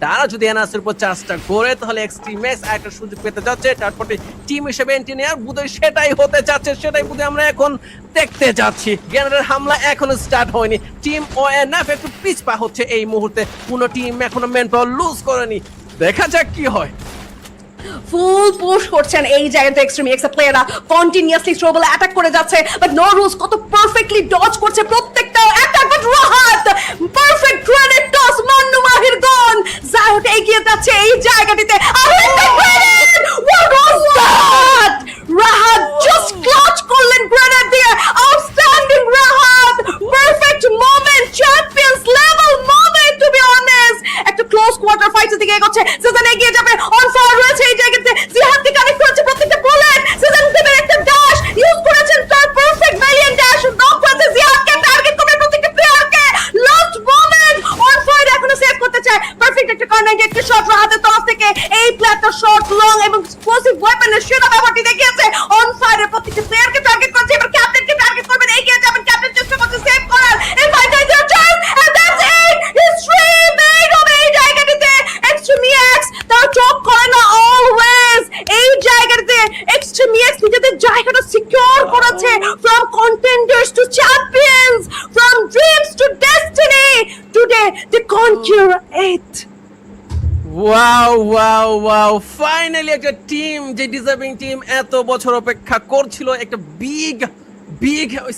তারা যদি এনআরসির উপর চার্জটা করে তাহলে এক্সট্রিম এক্স একটা সুযোগ পেতে যাচ্ছে, তারপরে টিম হিসেবে এন্টিনিয়ার বুধই সেটাই হতে যাচ্ছে, সেটাই বুধ আমরা এখন দেখতে যাচ্ছি। গ্রেনেডের হামলা এখনো স্টার্ট হয়নি, টিম ওএনএফ একটু পিছপা হচ্ছে এই মুহূর্তে, কোনো টিম এখনো ম্যান পাওয়ার লুজ করেনি, দেখা যাক কি হয়। ফুল পুশ করছেন এই জায়গাতে এক্সট্রিম এক্স প্লেয়াররা, কন্টিনিউয়াসলি থ্রোবল অ্যাটাক করে যাচ্ছে, বাট নো রুলস কত পারফেক্টলি ডজ করছে প্রত্যেকটা attack. But Rahat perfect grenade toss, Mannu Mahir gone, জায়ট এগিয়ে যাচ্ছে এই জায়গাটিতে। আর একটা grenade, what was that? Rahat just clutch করলেন গ্রেনেড দিয়ে, outstanding Rahat, perfect moment, champions level moment to be honest. একটা ক্লোজ কোয়ার্টার ফাইটের দিকে এগোচ্ছে, সিজন এগিয়ে যাবে, অন ফায়ার রয়েছে এই জায়গাতে, জিহাদকে কানেক্ট করেছে প্রত্যেকটা বুলেট, সিজন দেবের একটা ড্যাশ ইউজ করেছেন, তার পারফেক্ট ভ্যালিয়েন্ট ড্যাশ নক করেছে, জিহাদকে টার্গেট করে প্রত্যেকটা প্লেয়ারকে, লাস্ট মোমেন্ট অন ফায়ার এখনো সেভ করতে চায়, পারফেক্ট একটা কর্নার একটা শট রাহাতের তরফ থেকে, এই প্লেয়ারটা শর্ট লং এবং এক্সপ্লোসিভ ওয়েপনের সেরা ব্যবহারটি দেখিয়েছে, অন ফায়ারের প্রত্যেকটা প্লেয়ারকে টার্গেট করছে, এবার ক্যাপ্টেনকে টার্গেট করবেন, এগিয়ে যাবেন, ক্যাপ্টেন চেষ্টা করছে সেভ করার, এই fighter their chance and that's it, history made হবে এই জায়গাটিতে। এক্সট্রিম এক্স তারা চোখ করে না অলওয়েজ, এই জায়গাটিতে এক্সট্রিম এক্স নিজেদের জায়গাটা সিকিউর করেছে, from contenders to champions, from dreams to destiny, today they conquer it. Wow wow wow, finally একটা টিম, যে ডিজার্ভিং টিম এত বছর অপেক্ষা করছিল একটা বিগ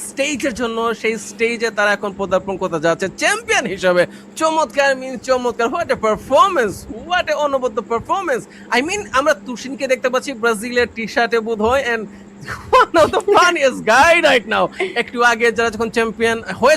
স্টেজের জন্য, সেই স্টেজে তারা এখন পদার্পণ করতে যাচ্ছে চ্যাম্পিয়ন হিসেবে। চমৎকার চমৎকার, what a performance, what a অনবদ্য পারফরমেন্স। আই মিন আমরা তুষিনকে দেখতে পাচ্ছি ব্রাজিলের টি শার্টে বোধ হয়, and one of the funniest guy right now। একটু আগে যারা যখন চ্যাম্পিয়ন হয়ে